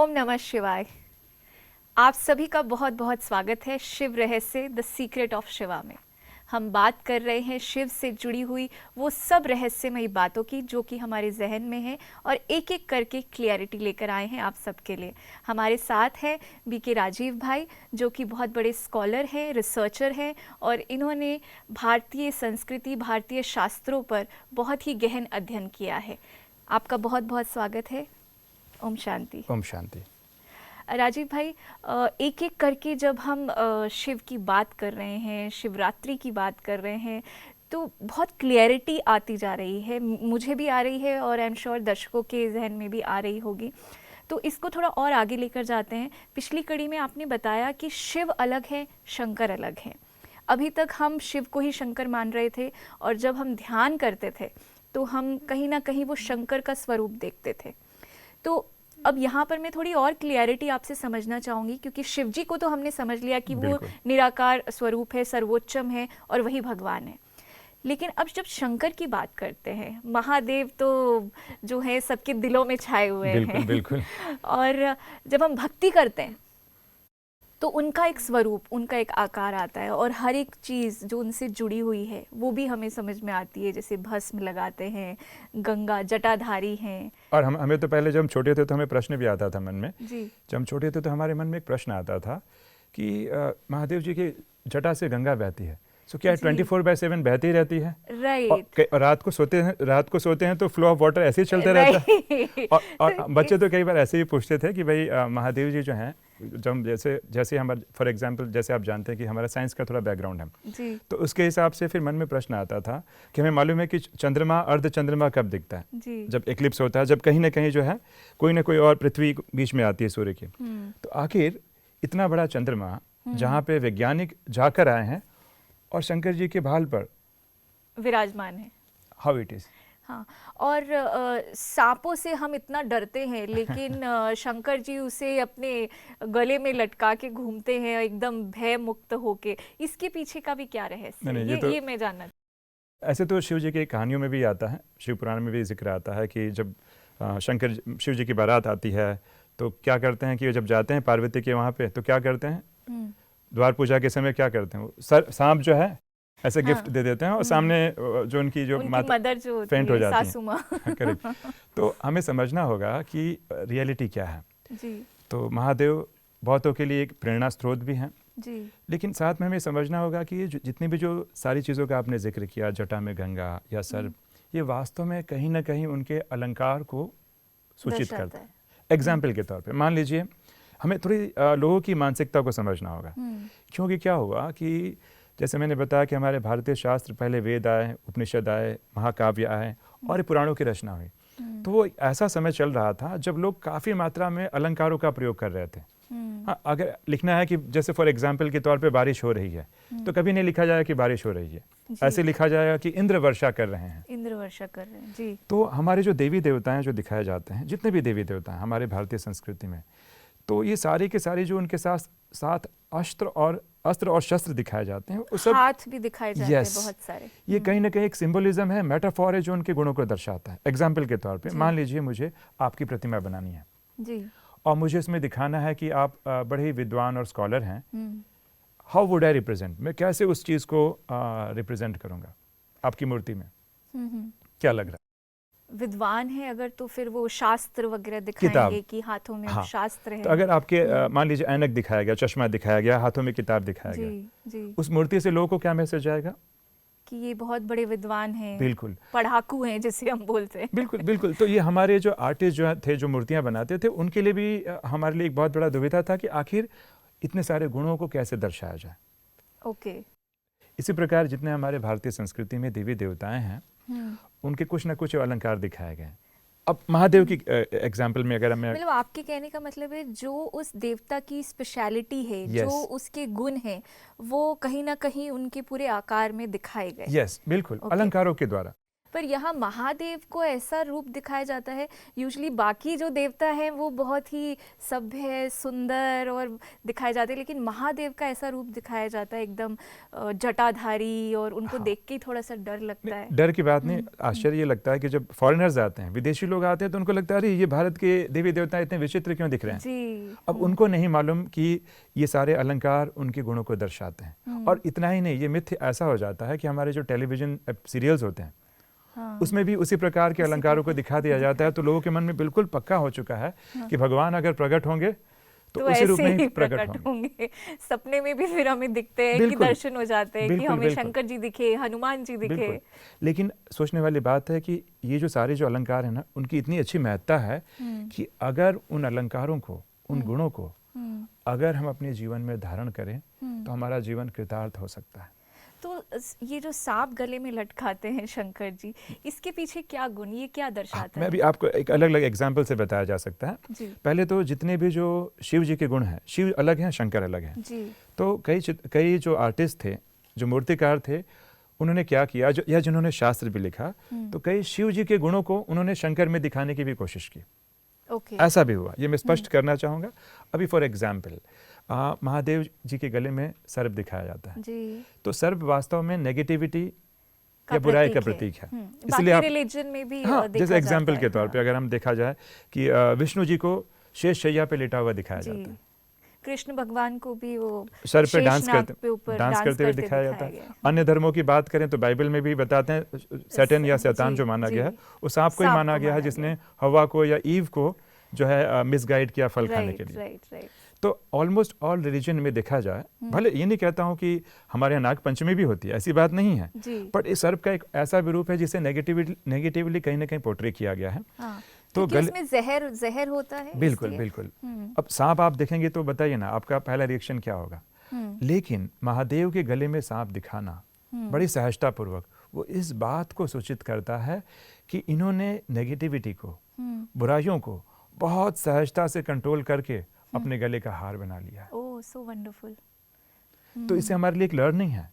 ओम नमः शिवाय। आप सभी का बहुत बहुत स्वागत है शिव रहस्य द सीक्रेट ऑफ शिवा में। हम बात कर रहे हैं शिव से जुड़ी हुई वो सब रहस्यमयी बातों की जो कि हमारे जहन में है और एक एक करके क्लियरिटी लेकर आए हैं आप सबके लिए। हमारे साथ है बीके राजीव भाई जो कि बहुत बड़े स्कॉलर हैं, रिसर्चर हैं और इन्होंने भारतीय संस्कृति, भारतीय शास्त्रों पर बहुत ही गहन अध्ययन किया है। आपका बहुत बहुत स्वागत है। ओम शांति। ओम शांति। राजीव भाई, एक एक करके जब हम शिव की बात कर रहे हैं, शिवरात्रि की बात कर रहे हैं, तो बहुत क्लियरिटी आती जा रही है, मुझे भी आ रही है और आई एम श्योर दर्शकों के जहन में भी आ रही होगी। तो इसको थोड़ा और आगे लेकर जाते हैं। पिछली कड़ी में आपने बताया कि शिव अलग है, शंकर अलग है। अभी तक हम शिव को ही शंकर मान रहे थे और जब हम ध्यान करते थे तो हम कहीं ना कहीं वो शंकर का स्वरूप देखते थे। तो अब यहाँ पर मैं थोड़ी और क्लियरिटी आपसे समझना चाहूँगी, क्योंकि शिव जी को तो हमने समझ लिया कि वो निराकार स्वरूप है, सर्वोच्चम है और वही भगवान है। लेकिन अब जब शंकर की बात करते हैं, महादेव तो जो है सबके दिलों में छाए हुए हैं। बिल्कुल। और जब हम भक्ति करते हैं तो उनका एक स्वरूप, उनका एक आकार आता है और हर एक चीज़ जो उनसे जुड़ी हुई है वो भी हमें समझ में आती है। जैसे भस्म लगाते हैं, गंगा जटाधारी हैं। और हमें तो पहले जब हम छोटे थे तो हमें प्रश्न भी आता था मन में जी। जब हम छोटे थे तो हमारे मन में एक प्रश्न आता था कि महादेव जी की जटा से गंगा बहती है, सो क्या 24/7 बहती रहती है? राइट। और रात को सोते हैं तो फ्लो ऑफ वाटर ऐसे ही चलता रहता है। और बच्चे तो कई बार ऐसे ही पूछते थे कि भाई महादेव जी जो हैं, जब जैसे हमारे फॉर एग्जांपल जैसे आप जानते हैं कि हमारा साइंस का थोड़ा बैकग्राउंड है जी। तो उसके हिसाब से फिर मन में प्रश्न आता था कि हमें मालूम है कि चंद्रमा अर्ध चंद्रमा कब दिखता है जी। जब एक्लिप्स होता है, जब कहीं ना कहीं जो है कोई ना कोई और पृथ्वी बीच में आती है सूर्य की। तो आखिर इतना बड़ा चंद्रमा जहाँ पे वैज्ञानिक जाकर आए हैं और शंकर जी के भाल पर विराजमान है, हाउ इट इज। हाँ। और सांपों से हम इतना डरते हैं लेकिन शंकर जी उसे अपने गले में लटका के घूमते हैं एकदम भय मुक्त होके। इसके पीछे का भी क्या रहस्य है? ये मैं जानना। ऐसे तो शिव जी की कहानियों में भी आता है, शिव पुराण में भी जिक्र आता है कि जब शिव जी की बारात आती है तो क्या करते हैं कि जब जाते हैं पार्वती के वहाँ पे तो क्या करते हैं, द्वार पूजा के समय क्या करते हैं, सांप जो है ऐसे गिफ्ट दे देते हैं और सामने जो उनकी मदर जो फेंट हो जाती सासू माँ। करेक्ट। तो हमें समझना होगा कि रियलिटी क्या है जी। तो महादेव बहुतों के लिए एक प्रेरणा स्रोत भी हैं जी। लेकिन साथ में हमें समझना होगा कि जितनी भी जो सारी चीज़ों का आपने जिक्र किया, जटा में गंगा या सर्प, ये वास्तव में कहीं ना कहीं उनके अलंकार को सूचित करता है। एग्जाम्पल के तौर पे मान लीजिए हमें थोड़ी लोगों की मानसिकता को समझना होगा, क्योंकि क्या हुआ कि जैसे मैंने बताया कि हमारे भारतीय शास्त्र पहले वेद आए, उपनिषद आए, महाकाव्य आए और पुराणों की रचना हुई। तो वो ऐसा समय चल रहा था जब लोग काफ़ी मात्रा में अलंकारों का प्रयोग कर रहे थे। हाँ, अगर लिखना है कि जैसे फॉर एग्जाम्पल के तौर पे बारिश हो रही है तो कभी नहीं लिखा जाएगा कि बारिश हो रही है, ऐसे लिखा जाएगा कि इंद्र वर्षा कर रहे हैं। इंद्र वर्षा कर रहे हैं जी। तो हमारे जो देवी देवता हैं जो दिखाए जाते हैं, जितने भी देवी देवता हैं हमारे भारतीय संस्कृति में, तो ये सारे के सारे जो उनके साथ अस्त्र और शस्त्र दिखाए जाते हैं, सब हाथ भी दिखाए जाते हैं बहुत सारे। ये कहीं ना कहीं एक सिंबलिज्म है, मेटाफॉर है जो उनके गुणों को दर्शाता है। एग्जाम्पल के तौर पे मान लीजिए मुझे आपकी प्रतिमा बनानी है जी, और मुझे इसमें दिखाना है कि आप बड़े ही विद्वान और स्कॉलर हैं। हाउ वुड आई रिप्रेजेंट, मैं कैसे उस चीज़ को रिप्रेजेंट करूँगा आपकी मूर्ति में? क्या लग रहा है? विद्वान है अगर तो फिर वो शास्त्र वगैरह दिखाएंगे कि हाथों में शास्त्र है। तो अगर आपके मान लीजिए ऐनक दिखाया गया, चश्मा दिखाया गया, हाथों में किताब दिखाया गया, जी। उस मूर्ति से लोगों को क्या मैसेज आएगा कि ये बहुत बड़े विद्वान हैं, बिल्कुल पढ़ाकू हैं जिसे हम बोलते हैं। बिल्कुल। तो ये हमारे जो आर्टिस्ट जो थे, जो मूर्तियां बनाते थे, उनके लिए भी हमारे लिए एक बहुत बड़ा दुविधा था कि आखिर इतने सारे गुणों को कैसे दर्शाया जाए। ओके। इसी प्रकार जितने हमारे भारतीय संस्कृति में देवी देवताएं हैं उनके कुछ ना कुछ अलंकार दिखाए गए। अब महादेव की एग्जाम्पल में अगर हमें, मतलब आपके कहने का मतलब है जो उस देवता की स्पेशलिटी है, जो उसके गुण हैं, वो कहीं ना कहीं उनके पूरे आकार में दिखाए गए। यस, बिल्कुल, अलंकारों के द्वारा। पर यहाँ महादेव को ऐसा रूप दिखाया जाता है, यूजली बाकी जो देवता हैं वो बहुत ही सभ्य सुंदर और दिखाए जाते हैं, लेकिन महादेव का ऐसा रूप दिखाया जाता है एकदम जटाधारी, और उनको हाँ। देख के ही थोड़ा सा डर लगता है। डर की बात नहीं, आश्चर्य ये लगता है कि जब फॉरेनर्स आते हैं, विदेशी लोग आते हैं, तो उनको लगता है अरे ये भारत के देवी देवता इतने विचित्र क्यों दिख रहे हैं। जी। अब उनको नहीं मालूम कि ये सारे अलंकार उनके गुणों को दर्शाते हैं। और इतना ही नहीं, ये मिथ ऐसा हो जाता है कि हमारे जो टेलीविजन सीरियल्स होते हैं, हाँ। उसमें भी उसी प्रकार के अलंकारों को दिखा दिया जाता है। तो लोगों के मन में बिल्कुल पक्का हो चुका है कि भगवान अगर प्रकट होंगे तो उसी रूप में ही प्रकट होंगे। सपने में भी फिर हमें दिखते हैं कि दर्शन हो जाते हैं कि हमें शंकर जी दिखे, हनुमान जी दिखे। लेकिन सोचने वाली बात है कि ये जो सारे जो अलंकार है ना, उनकी इतनी अच्छी महत्ता है कि अगर उन अलंकारों को, उन गुणों को अगर हम अपने जीवन में धारण करें तो हमारा जीवन कृतार्थ हो सकता है। तो ये जो सांप गले में लटकाते हैं शंकर जी, इसके पीछे क्या गुण, ये क्या दर्शाता है? मैं भी आपको एक अलग अलग एग्जाम्पल से बताया जा सकता है जी। पहले तो जितने भी जो शिव जी के गुण हैं, शिव अलग हैं, शंकर अलग हैं जी। तो कई जो आर्टिस्ट थे, जो मूर्तिकार थे, उन्होंने क्या किया, या जिन्होंने शास्त्र भी लिखा, तो कई शिव जी के गुणों को उन्होंने शंकर में दिखाने की भी कोशिश की। ऐसा भी हुआ, ये मैं स्पष्ट करना चाहूँगा। अभी फॉर एग्जाम्पल महादेव जी के गले में सर्प दिखाया जाता है जी। तो सर्प वास्तव में नेगेटिविटी या बुराई का प्रतीक है। इसलिए आप रिलीजन में भी जैसे एग्जाम्पल के तौर पे अगर हम देखा जाए कि विष्णु जी को शेष शैया पे लेटा हुआ दिखाया जाता है, कृष्ण भगवान को भी वो सर पे डांस करते हुए दिखाया जाता है। अन्य धर्मों की बात करें तो बाइबल में भी बताते हैं सैटन या शैतान जो माना गया है, उस सांप को ही माना गया है जिसने हवा को या ईव को जो है मिसगाइड किया फल खाने के लिए। तो ऑलमोस्ट ऑल रिलीजन में देखा जाए, भले ये नहीं कहता हूँ कि हमारे यहाँ नाग पंचमी भी होती है, ऐसी बात नहीं है, बट इस सर्प का एक ऐसा भी रूप है जिसे नेगेटिवली कहीं ना कहीं पोर्ट्रे किया गया है। तो इसमें जहर होता है। बिल्कुल बिल्कुल। अब सांप आप देखेंगे तो बताइए ना, आपका पहला रिएक्शन क्या होगा। लेकिन महादेव के गले में सांप दिखाना बड़ी सहजता पूर्वक वो इस बात को सूचित करता है कि इन्होंने नेगेटिविटी को, बुराइयों को बहुत सहजता से कंट्रोल करके अपने गले का हार बना लिया है। ओह, सो वंडरफुल। तो इससे हमारे लिए एक लर्निंग है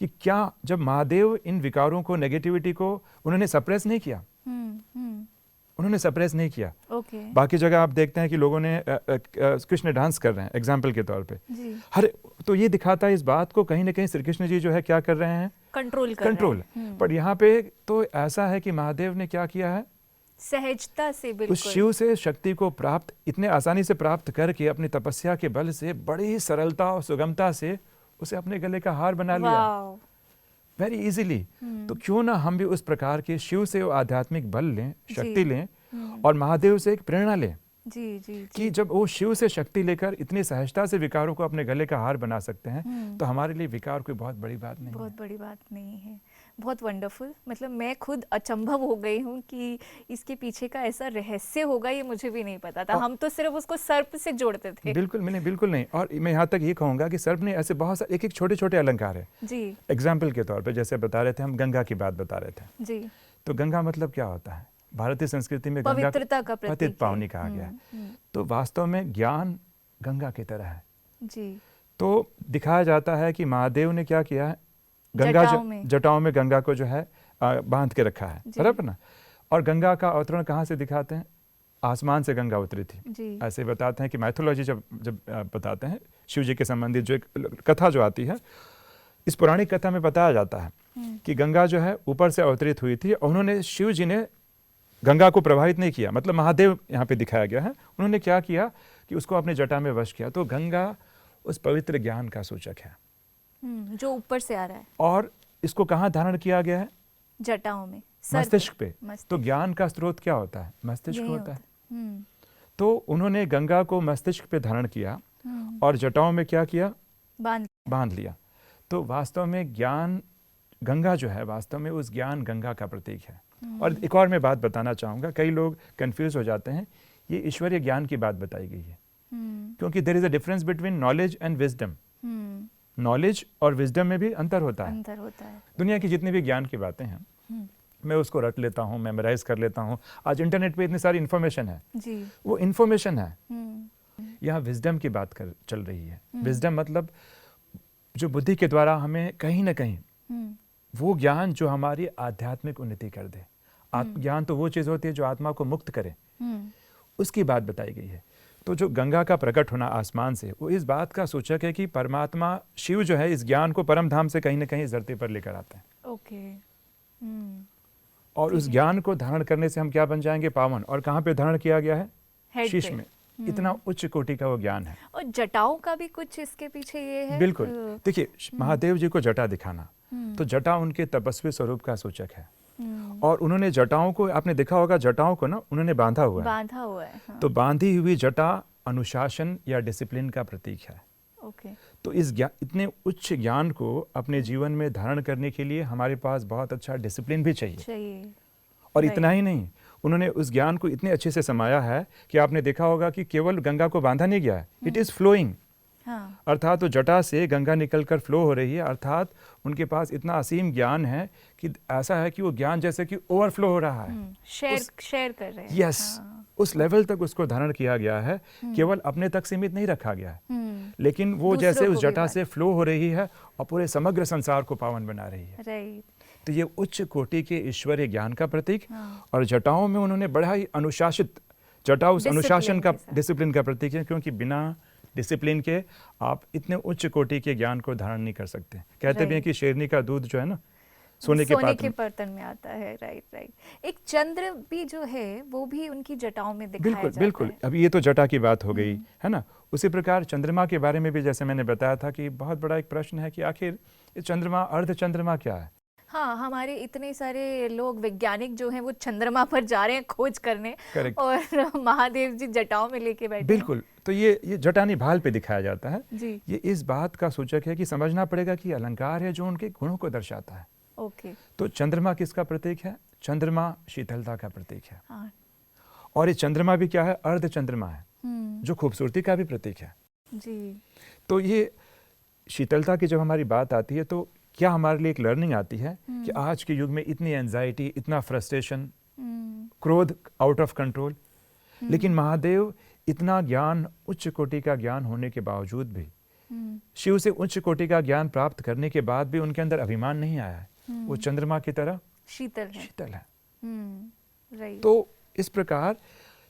कि क्या जब महादेव इन विकारों को, नेगेटिविटी को उन्होंने सप्रेस नहीं किया, उन्होंने सप्रेस नहीं किया। बाकी जगह आप देखते हैं कि लोगों ने कृष्ण डांस कर रहे हैं एग्जाम्पल के तौर पे, हर तो ये दिखाता है इस बात को कहीं ना कहीं श्री कृष्ण जी जो है क्या कर रहे हैं, कंट्रोल। पर यहाँ पे तो ऐसा है कि महादेव ने क्या किया है, सहजता से, बिल्कुल उस शिव से शक्ति को प्राप्त, इतने आसानी से प्राप्त करके अपनी तपस्या के बल से बड़ी सरलता और सुगमता से उसे अपने गले का हार बना लिया, वेरी इजीली। तो क्यों ना हम भी उस प्रकार के शिव से आध्यात्मिक बल लें, शक्ति लें और महादेव से एक प्रेरणा लें। जी। कि जब वो शिव से शक्ति लेकर इतनी सहजता से विकारों को अपने गले का हार बना सकते हैं, तो हमारे लिए विकार कोई बहुत बड़ी बात नहीं है। बहुत बड़ी बात नहीं है। बहुत वंडरफुल। मतलब मैं खुद अचंभव हो गई हूँ कि इसके पीछे का ऐसा रहस्य होगा, ये मुझे भी नहीं पता था। हम तो सिर्फ उसको सर्प से जोड़ते थे। बिल्कुल नहीं। और मैं यहाँ तक ये कहूँगा कि सर्प ने ऐसे बहुत सारे एक छोटे छोटे अलंकार है जी। एग्जाम्पल के तौर पर जैसे बता रहे थे, हम गंगा की बात बता रहे थे जी। तो गंगा मतलब क्या होता है, भारतीय संस्कृति में गंगा का पतित पावनी कहा गया है। तो वास्तव में ज्ञान गंगा की तरह है जी। तो दिखाया जाता है कि महादेव ने क्या किया है, गंगा जटाओं में गंगा को जो है बांध के रखा है, बराबर ना। और गंगा का अवतरण कहाँ से दिखाते हैं, आसमान से गंगा उतरी थी, ऐसे बताते हैं कि मैथोलॉजी जब बताते हैं शिव जी के संबंधित जो एक कथा जो आती है, इस पौराणिक कथा में बताया जाता है कि गंगा जो है ऊपर से अवतरित हुई थी और उन्होंने, शिव जी ने गंगा को प्रभावित नहीं किया, मतलब महादेव यहाँ पे दिखाया गया है, उन्होंने क्या किया कि उसको अपने जटा में वश किया। तो गंगा उस पवित्र ज्ञान का सूचक है जो ऊपर से आ रहा है। और इसको कहाँ धारण किया गया है, जटाओं में, मस्तिष्क पे। तो ज्ञान का स्रोत क्या होता है, मस्तिष्क होता है। तो उन्होंने गंगा को मस्तिष्क पे धारण किया और जटाओं में क्या किया, बांध लिया। तो वास्तव में ज्ञान, गंगा जो है वास्तव में उस ज्ञान गंगा का प्रतीक है। और एक और मैं बात बताना चाहूँगा, कई लोग कंफ्यूज हो जाते हैं, ये ईश्वरीय ज्ञान की बात बताई गई है क्योंकि there is a difference between knowledge and wisdom. Knowledge और विजडम में भी अंतर होता है। दुनिया की जितनी भी ज्ञान की बातें हैं मैं उसको रट लेता हूँ, मेमोराइज कर लेता हूँ। आज इंटरनेट पे इतनी सारी इन्फॉर्मेशन है जी। वो इन्फॉर्मेशन है। यहाँ विजडम की बात चल रही है। विजडम मतलब जो बुद्धि के द्वारा हमें कहीं ना कहीं वो ज्ञान जो हमारी आध्यात्मिक उन्नति कर दे। ज्ञान तो वो चीज़ होती है जो आत्मा को मुक्त करे, उसकी बात बताई गई है। तो जो गंगा का प्रकट होना आसमान से, वो इस बात का सूचक है कि परमात्मा शिव जो है इस ज्ञान को परम धाम से कहीं ना कहीं इस धरती पर लेकर आते हैं। ओके। और उस ज्ञान को धारण करने से हम क्या बन जाएंगे? पावन। और कहाँ पे धारण किया गया है? हेड शीश पे। में। इतना उच्च कोटि का वो ज्ञान है। और जटाओं का भी कुछ इसके पीछे ये है? बिल्कुल। देखिए, महादेव जी को जटा दिखाना, तो जटा उनके तपस्वी स्वरूप का सूचक है। और उन्होंने जटाओं को, आपने देखा होगा जटाओं को ना उन्होंने बांधा हुआ है। हाँ। तो बांधी हुई जटा अनुशासन या डिसिप्लिन का प्रतीक है। ओके। तो इस इतने उच्च ज्ञान को अपने जीवन में धारण करने के लिए हमारे पास बहुत अच्छा डिसिप्लिन भी चाहिए। और इतना ही नहीं, उन्होंने उस ज्ञान को इतने अच्छे से समाया है कि आपने देखा होगा कि केवल गंगा को बांधा नहीं गया है, इट इज फ्लोइंग। हाँ। अर्थात तो जटा से गंगा निकलकर फ्लो हो रही है। अर्थात उनके पास इतना असीम ज्ञान है कि ऐसा है कि वो ज्ञान जैसे कि ओवरफ्लो हो रहा है, शेयर कर रहे हैं। यस। उस लेवल तक उसको धारण किया गया है, केवल अपने तक सीमित नहीं रखा गया है, लेकिन वो जैसे उस जटा से फ्लो हो रही है और पूरे समग्र संसार को पावन बना रही है। राइट। तो ये उच्च कोटि के ईश्वरीय ज्ञान का प्रतीक। और जटाओं में उन्होंने बड़ा ही अनुशासित, जटा उस अनुशासन का, डिसिप्लिन का प्रतीक है, क्योंकि बिना डिसिप्लिन के आप इतने उच्च कोटि के ज्ञान को धारण नहीं कर सकते। कहते भी हैं कि शेरनी का दूध जो है ना सोने के बर्तन में आता है। राइट। एक चंद्र भी जो है वो भी उनकी जटाओं में दिखाया बिल्कुल जाता बिल्कुल है। अभी ये तो जटा की बात हो गई है ना। उसी प्रकार चंद्रमा के बारे में भी जैसे मैंने बताया था कि बहुत बड़ा एक प्रश्न है कि आखिर ये चंद्रमा, अर्ध चंद्रमा क्या है? हाँ, हमारे इतने सारे लोग वैज्ञानिक जो हैं वो चंद्रमा पर जा रहे हैं खोज करने। Correct. और महादेव जी जटाओं में लेके बैठे। बिल्कुल। तो ये जटानी भाल पे दिखाया जाता है जी। ये इस बात का सूचक है कि समझना पड़ेगा कि अलंकार है जो उनके गुणों को दर्शाता है। ओके। तो चंद्रमा किसका प्रतीक है? चंद्रमा शीतलता का प्रतीक है। हाँ। और ये चंद्रमा भी क्या है? अर्ध चंद्रमा है, जो खूबसूरती का भी प्रतीक है। जी। तो ये शीतलता की जब हमारी बात आती है तो क्या हमारे लिए एक लर्निंग आती है कि आज के युग में इतनी एंजाइटी, इतना फ्रस्ट्रेशन, क्रोध आउट ऑफ कंट्रोल, लेकिन महादेव इतना ज्ञान, उच्च कोटि का ज्ञान होने के बावजूद भी, शिव से उच्च कोटि का ज्ञान प्राप्त करने के बाद भी उनके अंदर अभिमान नहीं आया है। वो चंद्रमा की तरह शीतल है। राइट। तो इस प्रकार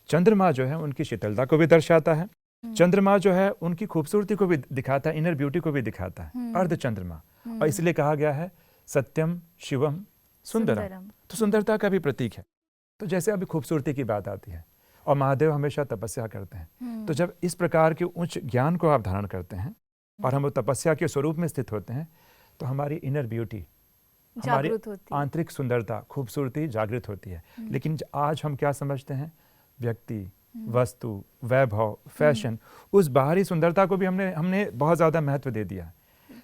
चंद्रमा जो है उनकी शीतलता को भी दर्शाता है। चंद्रमा जो है उनकी खूबसूरती को भी दिखाता है, इनर ब्यूटी को भी दिखाता है, अर्ध चंद्रमा। और इसलिए कहा गया है सत्यम शिवम सुंदरम। तो सुंदरता का भी प्रतीक है। तो जैसे अभी खूबसूरती की बात आती है और महादेव हमेशा तपस्या करते हैं, तो जब इस प्रकार के उच्च ज्ञान को आप धारण करते हैं और हम तपस्या के स्वरूप में स्थित होते हैं, तो हमारी इनर ब्यूटी, हमारी आंतरिक सुंदरता, खूबसूरती जागृत होती है। लेकिन आज हम क्या समझते हैं? व्यक्ति, वस्तु, वैभव, फैशन, उस बाहरी सुंदरता को भी हमने बहुत ज़्यादा महत्व दे दिया।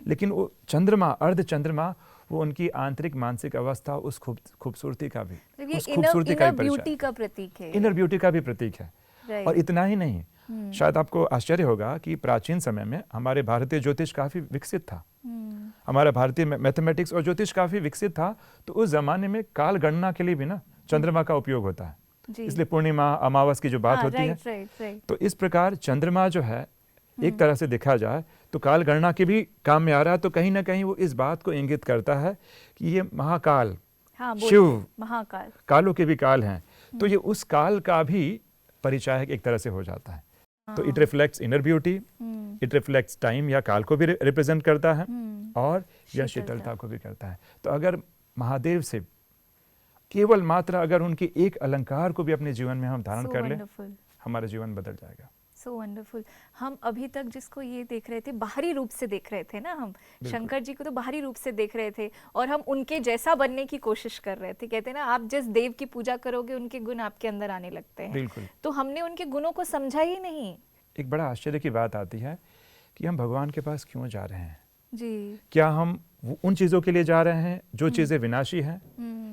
लेकिन वो चंद्रमा, अर्ध चंद्रमा, वो उनकी आंतरिक मानसिक अवस्था, उस खूबसूरती का भी, उस खूबसूरती का भी ब्यूटी का प्रतीक है, इनर ब्यूटी का भी प्रतीक है। और इतना ही नहीं, शायद आपको आश्चर्य होगा कि प्राचीन समय में हमारे भारतीय ज्योतिष काफी विकसित था। हमारा भारतीय मैथमेटिक्स और ज्योतिष काफी विकसित था। तो उस जमाने में काल गणना के लिए भी ना चंद्रमा का उपयोग होता है। इसलिए पूर्णिमा, अमावस की जो बात होती है, तो इस प्रकार चंद्रमा जो है एक तरह से देखा जाए तो काल गणना के भी काम में आ रहा है। तो कहीं ना कहीं वो इस बात को इंगित करता है कि ये महाकाल, शिव महाकाल, कालों के भी काल हैं, तो ये उस काल का भी परिचायक एक तरह से हो जाता है। तो it reflects inner beauty, it reflects time या काल को भी रिप्रेजेंट करता है, और यह शीतलता को भी करता है। तो अगर महादेव से केवल मात्र अगर उनके एक अलंकार को भी अपने जीवन में हम धारण कर लें, हमारा जीवन बदल जाएगा। So wonderful. हम अभी तक जिसको ये देख रहे थे, बाहरी रूप से देख रहे थे ना, हम शंकर जी को तो बाहरी रूप से देख रहे थे और हम उनके जैसा बनने की कोशिश कर रहे थे। कहते हैं ना, आप जिस देव की पूजा करोगे उनके गुण आपके अंदर आने लगते हैं। बिल्कुल। तो हमने उनके गुणों को समझा ही नहीं। एक बड़ा आश्चर्य की बात आती है कि हम भगवान के पास क्यों जा रहे हैं जी। क्या हम उन चीज़ों के लिए जा रहे हैं जो चीज़ें विनाशी हैं?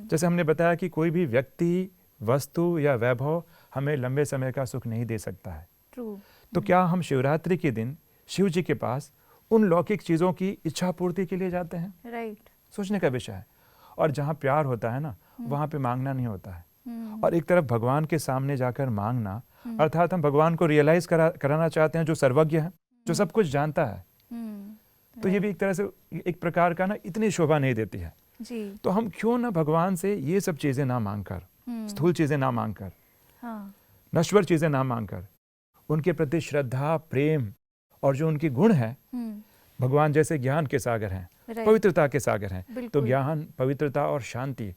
जैसे हमने बताया कि कोई भी व्यक्ति, वस्तु या वैभव हमें लंबे समय का सुख नहीं दे सकता है। तो क्या हम शिवरात्रि के दिन शिव जी के पास उन लौकिक चीज़ों की इच्छा पूर्ति के लिए जाते हैं? राइट। सोचने का विषय है। और जहाँ प्यार होता है ना, वहाँ पे मांगना नहीं होता है। और एक तरफ भगवान के सामने जाकर मांगना, अर्थात हम भगवान को रियलाइज कराना चाहते हैं, जो सर्वज्ञ है, जो सब कुछ जानता है। तो ये भी एक तरह से एक प्रकार का ना इतनी शोभा नहीं देती है। जी। तो हम क्यों ना भगवान से ये सब चीजें ना मांगकर, स्थूल चीजें ना मांगकर, हाँ। नश्वर चीजें ना मांगकर, उनके प्रति श्रद्धा, प्रेम और जो उनके गुण हैं, भगवान जैसे ज्ञान के सागर हैं, पवित्रता के सागर हैं, तो ज्ञान, पवित्रता और शांति,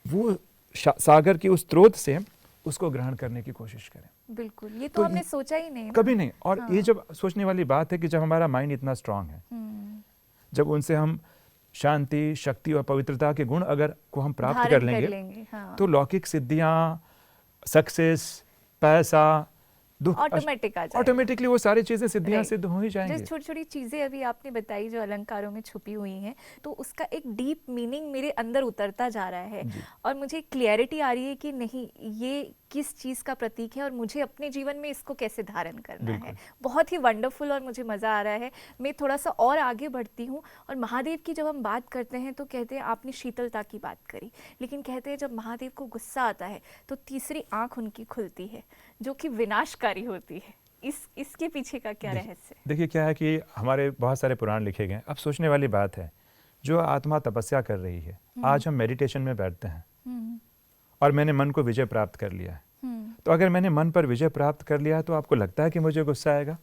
वो सागर की उस स्रोत से उसको ग्रहण करने की कोशिश करें। बिल्कुल, ये तो हमने सोचा ही नहीं, कभी नहीं। और ये जब सोचने वाली बात है कि जब हमारा माइंड इतना स्ट्रांग है, जब उनसे हम शांति, शक्ति और पवित्रता के गुण अगर को हम प्राप्त कर लेंगे, तो लौकिक सिद्धियां, सक्सेस, पैसा, दुख ऑटोमेटिकली वो सारी चीजें सिद्धियां सिद्ध हो ही जाएंगी। छोटी छोटी चीजें अभी आपने बताई जो अलंकारों में छुपी हुई हैं, तो उसका एक डीप मीनिंग मेरे अंदर उतरता जा रहा है और मुझे क्लियरिटी आ रही है कि नहीं, ये किस चीज़ का प्रतीक है और मुझे अपने जीवन में इसको कैसे धारण करना है। बहुत ही वंडरफुल और मुझे मज़ा आ रहा है। मैं थोड़ा सा और आगे बढ़ती हूँ और महादेव की जब हम बात करते हैं तो कहते हैं, आपने शीतलता की बात करी, लेकिन कहते हैं जब महादेव को गुस्सा आता है तो तीसरी आँख उनकी खुलती है जो कि विनाशकारी होती है। इसके पीछे का क्या रहस्य? देखिए क्या है कि हमारे बहुत सारे पुराण लिखे गए। अब सोचने वाली बात है, जो आत्मा तपस्या कर रही है, आज हम मेडिटेशन में बैठते हैं और मैंने मन को विजय प्राप्त कर लिया है, तो अगर मैंने मन पर विजय प्राप्त कर लिया है तो आपको लगता है कि मुझे गुस्सा आएगा?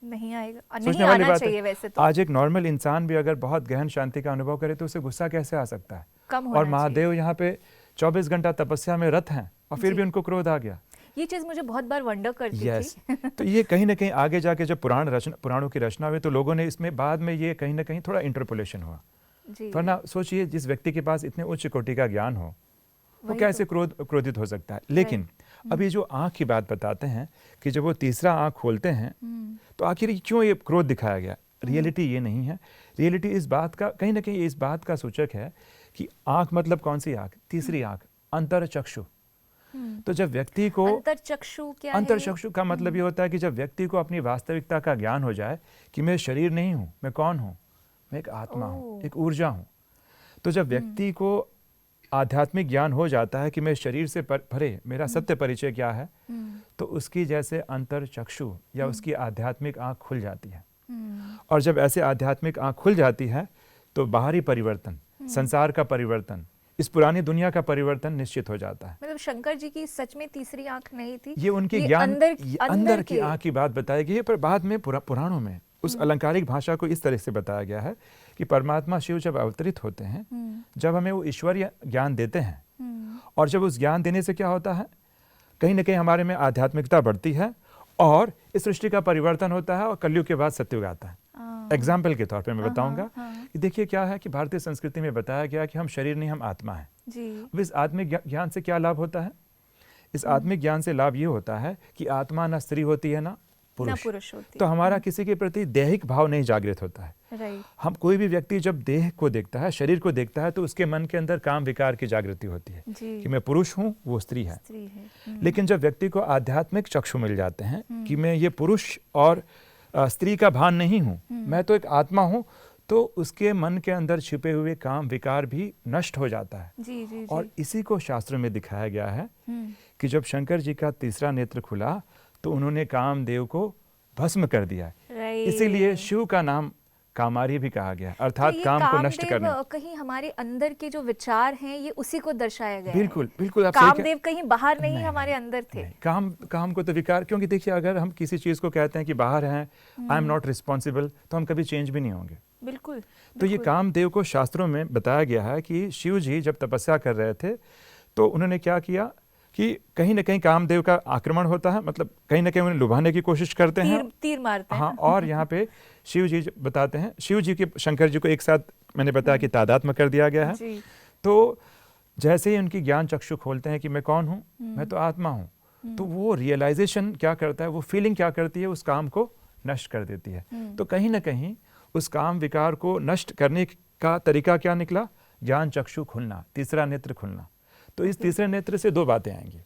नहीं आएगा, सोचने नहीं वाली आना बात चाहिए है। वैसे तो। आज एक नॉर्मल इंसान भी अगर बहुत गहन शांति का अनुभव करे तो उसे गुस्सा कैसे आ सकता है? कम होना और महादेव यहाँ पे 24 घंटा तपस्या में रत हैं और फिर भी उनको क्रोध आ गया। ये चीज मुझे बहुत बार वंडर करती थी। तो ये कहीं ना कहीं आगे जाके जब पुराणों की रचना हुई तो लोगों ने इसमें बाद में ये कहीं ना कहीं थोड़ा इंटरपोलेशन हुआ। वरना सोचिए, जिस व्यक्ति के पास इतने उच्च कोटि का ज्ञान हो वो कैसे क्रोधित हो सकता है। लेकिन अभी जो आँख की बात बताते हैं कि जब वो तीसरा आँख खोलते हैं तो आखिर क्यों ये क्रोध दिखाया गया? रियलिटी ये नहीं है। रियलिटी इस बात का कहीं ना कहीं इस बात का सूचक है कि आँख मतलब कौन सी आँख? तीसरी आँख, अंतरचक्षु। तो जब व्यक्ति को अंतरचक्षु क्या है? अंतरचक्षु का मतलब ये होता है कि जब व्यक्ति को अपनी वास्तविकता का ज्ञान हो जाए कि मैं शरीर नहीं हूँ, मैं कौन हूँ, मैं एक आत्मा हूँ, एक ऊर्जा हूँ। तो जब व्यक्ति को आध्यात्मिक ज्ञान हो जाता है कि मैं शरीर से परे मेरा सत्य परिचय क्या है, तो उसकी जैसे अंतरचक्षु या उसकी आध्यात्मिक आँख खुल जाती है। और जब ऐसे आध्यात्मिक आँख खुल जाती है तो बाहरी परिवर्तन, संसार का परिवर्तन, इस पुरानी दुनिया का परिवर्तन निश्चित हो जाता है। मतलब शंकर जी की सच में तीसरी आंख नहीं थी, ये उनके ज्ञान अंदर की आंख की बात बताई गई है। पर बाद में पुराणों में उस अलंकारिक भाषा को इस तरह से बताया गया है कि परमात्मा शिव जब अवतरित होते हैं, जब हमें वो ईश्वरीय ज्ञान देते हैं, और जब उस ज्ञान देने से क्या होता है, कहीं ना कहीं हमारे में आध्यात्मिकता बढ़ती है और इस सृष्टि का परिवर्तन होता है और कलयुग के बाद सत्युग आता है। एग्जाम्पल के तौर पे मैं बताऊंगा कि देखिए क्या है कि भारतीय संस्कृति में बताया गया कि हम शरीर नहीं, हम आत्मा है। अब इस आत्मिक ज्ञान से क्या लाभ होता है? इस आत्मिक ज्ञान से लाभ ये होता है कि आत्मा ना स्त्री होती है ना पुरुष होती। तो हमारा किसी के प्रति दैहिक भाव नहीं जागृत होता है। हम कोई भी व्यक्ति जब देह को देखता है, शरीर को देखता है, तो उसके मन के अंदर काम विकार की जागृति होती है कि मैं पुरुष हूँ, वो स्त्री है। लेकिन जब व्यक्ति को आध्यात्मिक चक्षु मिल जाते हैं कि मैं ये पुरुष और स्त्री का भान नहीं हूँ, मैं तो एक आत्मा हूँ, तो उसके मन के अंदर छिपे हुए काम विकार भी नष्ट हो जाता है। जी। और इसी को शास्त्र में दिखाया गया है कि जब शंकर जी का तीसरा नेत्र खुला तो उन्होंने कामदेव को भस्म कर दिया। इसीलिए शिव का नाम कामारी भी कहा गया, अर्थात तो काम को नष्ट करना। कहीं हमारे अंदर के जो विचार हैं ये उसी को दर्शाया गया बिल्कुल बिल्कुल। कामदेव कहीं बाहर नहीं, हमारे अंदर थे। काम को तो विकार, क्योंकि देखिए अगर हम किसी चीज को कहते हैं कि बाहर हैं, आई एम नॉट रिस्पॉन्सिबल, तो हम कभी चेंज भी नहीं होंगे। बिल्कुल। तो ये कामदेव को शास्त्रों में बताया गया है कि शिव जी जब तपस्या कर रहे थे तो उन्होंने क्या किया कि कहीं ना कहीं कामदेव का आक्रमण होता है, मतलब कहीं ना कहीं उन्हें लुभाने की कोशिश करते हैं, तीर मारते हैं। हाँ, और यहाँ पे शिव जी बताते हैं, शिव जी के शंकर जी को एक साथ मैंने बताया कि तादात्म्य कर दिया गया है। तो जैसे ही उनकी ज्ञान चक्षु खोलते हैं कि मैं कौन हूँ, मैं तो आत्मा हूँ, तो वो रियलाइजेशन क्या करता है, वो फीलिंग क्या करती है, उस काम को नष्ट कर देती है। तो कहीं ना कहीं उस काम विकार को नष्ट करने का तरीका क्या निकला? ज्ञान चक्षु खुलना, तीसरा नेत्र खुलना। तो इस तीसरे नेत्र से दो बातें आएंगी।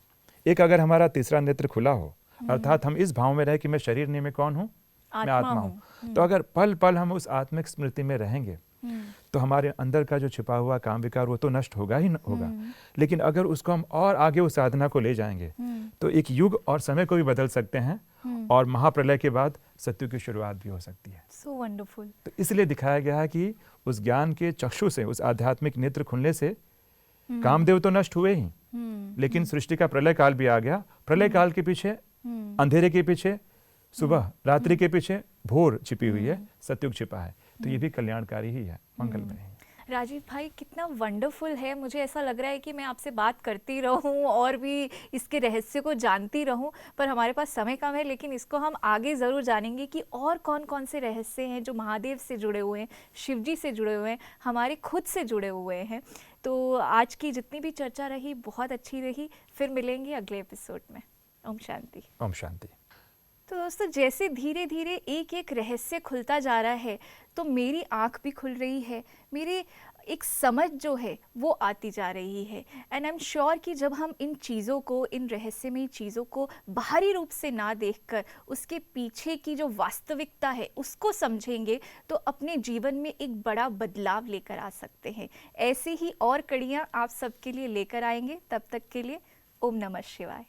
एक, अगर हमारा तीसरा नेत्र खुला हो, अर्थात हम इस भाव में रहे कि मैं शरीर नहीं, मैं कौन हूँ, मैं आत्मा हूँ, तो अगर पल पल हम उस आत्मिक स्मृति में रहेंगे तो हमारे अंदर का जो छिपा हुआ काम विकार वो तो नष्ट होगा ही होगा। लेकिन अगर उसको हम और आगे उस साधना को ले जाएंगे तो एक युग और समय को भी बदल सकते हैं और महाप्रलय के बाद सत्युग की शुरुआत भी हो सकती है। So wonderful. तो इसलिए दिखाया गया है कि उस ज्ञान के चक्षु से, उस आध्यात्मिक नेत्र खुलने से कामदेव तो नष्ट हुए ही, लेकिन सृष्टि का प्रलय काल भी आ गया। प्रलय काल के पीछे, अंधेरे के पीछे सुबह, रात्रि के पीछे भोर छिपी हुई है, सतयुग छिपा है। तो ये भी कल्याणकारी ही है, मंगलमय है। राजीव भाई कितना वंडरफुल है, मुझे ऐसा लग रहा है कि मैं आपसे बात करती रहूं और भी इसके रहस्य को जानती रहूं, पर हमारे पास समय कम है, लेकिन इसको हम आगे ज़रूर जानेंगे कि और कौन कौन से रहस्य हैं जो महादेव से जुड़े हुए हैं, शिव जी से जुड़े हुए हैं, हमारे खुद से जुड़े हुए हैं। तो आज की जितनी भी चर्चा रही बहुत अच्छी रही। फिर मिलेंगे अगले एपिसोड में। ओम शांति। ओम शांति। तो दोस्तों, जैसे धीरे धीरे एक एक रहस्य खुलता जा रहा है तो मेरी आँख भी खुल रही है, मेरी एक समझ जो है वो आती जा रही है। एंड आई एम श्योर कि जब हम इन चीज़ों को, इन रहस्यमयी चीज़ों को बाहरी रूप से ना देखकर उसके पीछे की जो वास्तविकता है उसको समझेंगे तो अपने जीवन में एक बड़ा बदलाव लेकर आ सकते हैं। ऐसी ही और कड़ियाँ आप सबके लिए लेकर आएंगे। तब तक के लिए ओम नमः शिवाय।